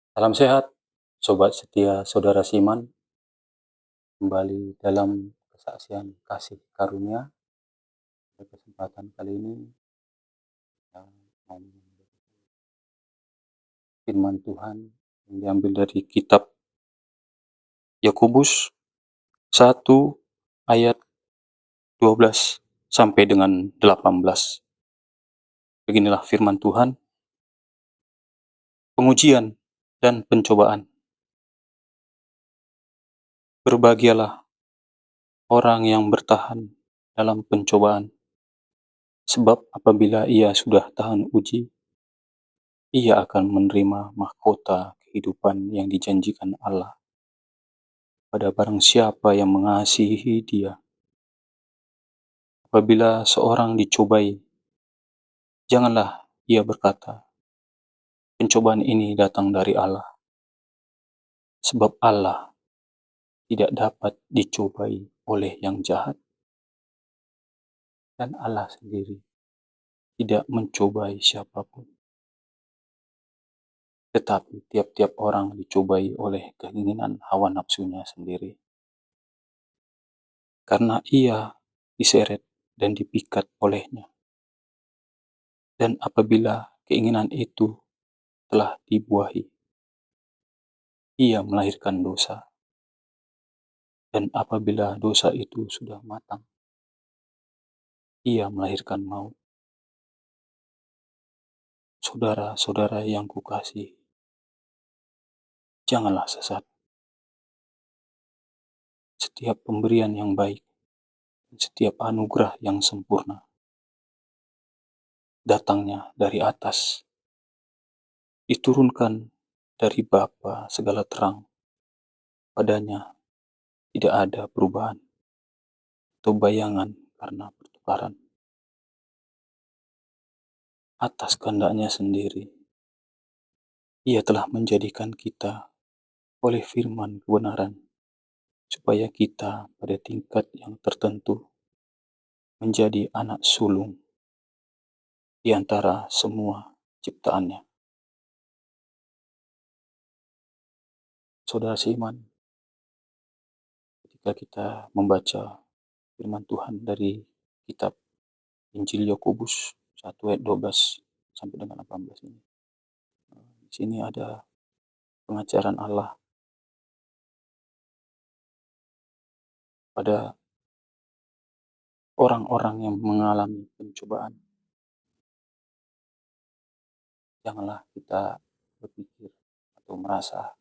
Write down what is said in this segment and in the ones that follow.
Salam sehat, sobat setia saudara Siman, kembali dalam kesaksian kasih karunia. Pada kesempatan kali ini kita mau firman Tuhan yang diambil dari kitab Yakobus 1 ayat 12 sampai dengan 18. Beginilah firman Tuhan, pengujian dan pencobaan. Berbahagialah orang yang bertahan dalam pencobaan, sebab apabila ia sudah tahan uji, ia akan menerima mahkota kehidupan yang dijanjikan Allah pada barang siapa yang mengasihi Dia. Apabila seorang dicobai, janganlah ia berkata, pencobaan ini datang dari Allah, sebab Allah tidak dapat dicobai oleh yang jahat, dan Allah sendiri tidak mencobai siapapun. Tetapi tiap-tiap orang dicobai oleh keinginan hawa nafsunya sendiri. Karena ia diseret dan dipikat olehnya. Dan apabila keinginan itu telah dibuahi, ia melahirkan dosa. Dan apabila dosa itu sudah matang, ia melahirkan maut. Saudara-saudara yang kukasihi, janganlah sesat. Setiap pemberian yang baik, setiap anugerah yang sempurna, datangnya dari atas, diturunkan dari Bapa segala terang. Padanya tidak ada perubahan atau bayangan karena pertukaran. Atas kehendaknya sendiri, Ia telah menjadikan kita oleh firman kebenaran, supaya kita pada tingkat yang tertentu menjadi anak sulung di antara semua ciptaannya. Saudara seiman, ketika kita membaca firman Tuhan dari kitab Injil Yakobus 1 ayat 12 sampai dengan 18 ini. Di sini ada pengajaran Allah pada orang-orang yang mengalami pencobaan. Janganlah kita berpikir atau merasa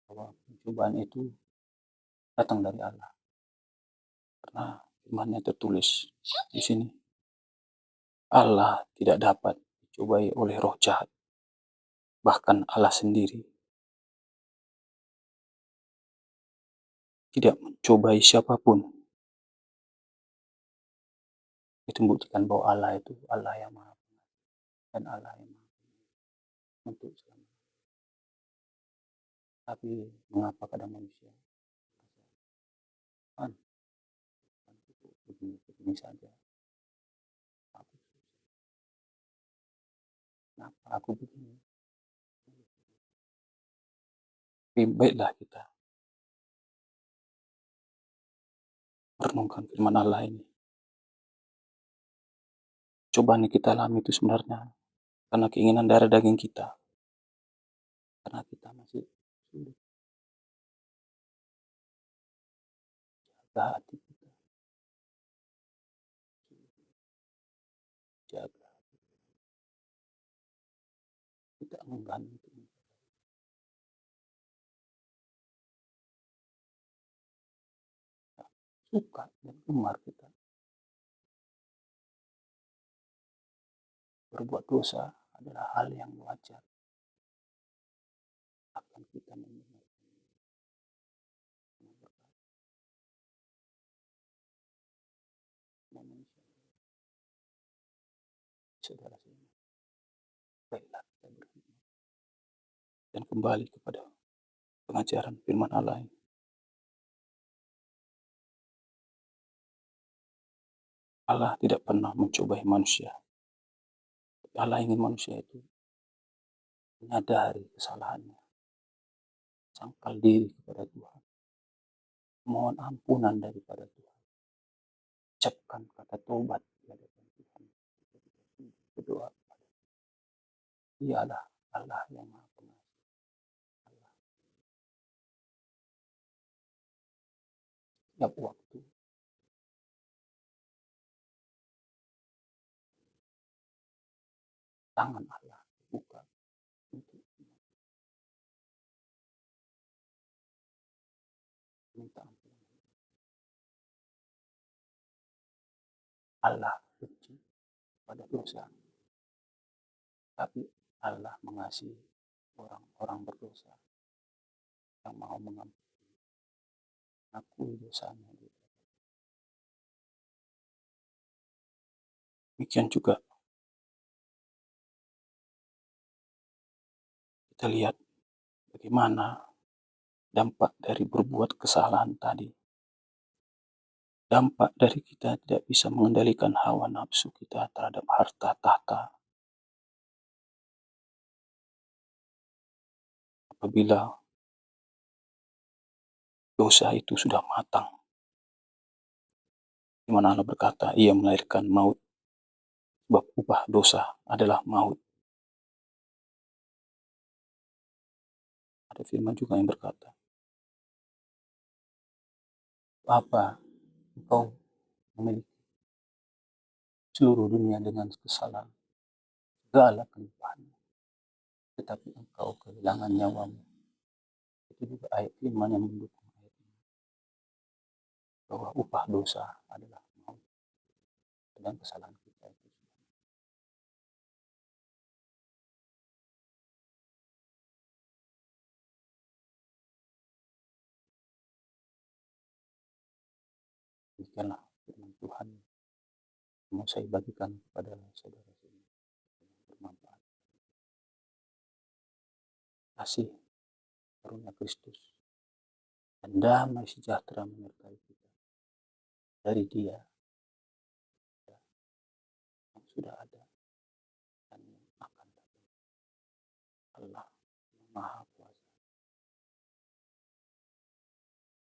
bahwa pencobaan itu datang dari Allah. Karena firman-Nya tertulis di sini, Allah tidak dapat dicobai oleh roh jahat. Bahkan Allah sendiri tidak mencobai siapapun. Itu membuktikan bahwa Allah itu Allah yang maha dan Allah yang maha untuk selamat. Tapi mengapa kadang manusia begini saja? Kenapa aku begini? Baiklah kita merenungkan firman Allah ini. Cobaan yang kita alami itu sebenarnya karena keinginan darah daging kita. Karena kita masih sulit jaga hati kita, jaga tidak mengganggu, suka dan gemar kita berbuat dosa adalah hal yang wajar. Akan kita mendengar manusia, saudara saya. Baiklah kita berhenti dan kembali kepada pengajaran firman Allah ini. Allah tidak pernah mencobai manusia. Allah ingin manusia itu menyadari kesalahannya, sangkal diri kepada Tuhan, mohon ampunan daripada Tuhan, ucapkan kata tobat di hadapan Tuhan, berdoa. Dialah Allah yang Maha Pengasih. Allah setiap waktu tangan Allah buka untuk minta ampun. Allah benci pada dosa, tapi Allah mengasihi orang-orang berdosa yang mau mengakui dosanya. Demikian juga kita lihat bagaimana dampak dari berbuat kesalahan tadi. Dampak dari kita tidak bisa mengendalikan hawa nafsu kita terhadap harta tahta. Apabila dosa itu sudah matang, di mana Allah berkata, ia melahirkan maut, sebab upah dosa adalah maut. Ada firman juga yang berkata, apa engkau memiliki seluruh dunia dengan kesalahan, segala kelimpahannya, tetapi engkau kehilangan nyawamu. Itu juga ayat firman yang mendukung ayat ini, bahwa upah dosa adalah maut, dan kesalahan kita itu. Demikianlah firman Tuhan yang mau saya bagikan kepada saudara yang bermanfaat. Kasih karunia Kristus dan damai sejahtera menyertai kita dari Dia yang sudah ada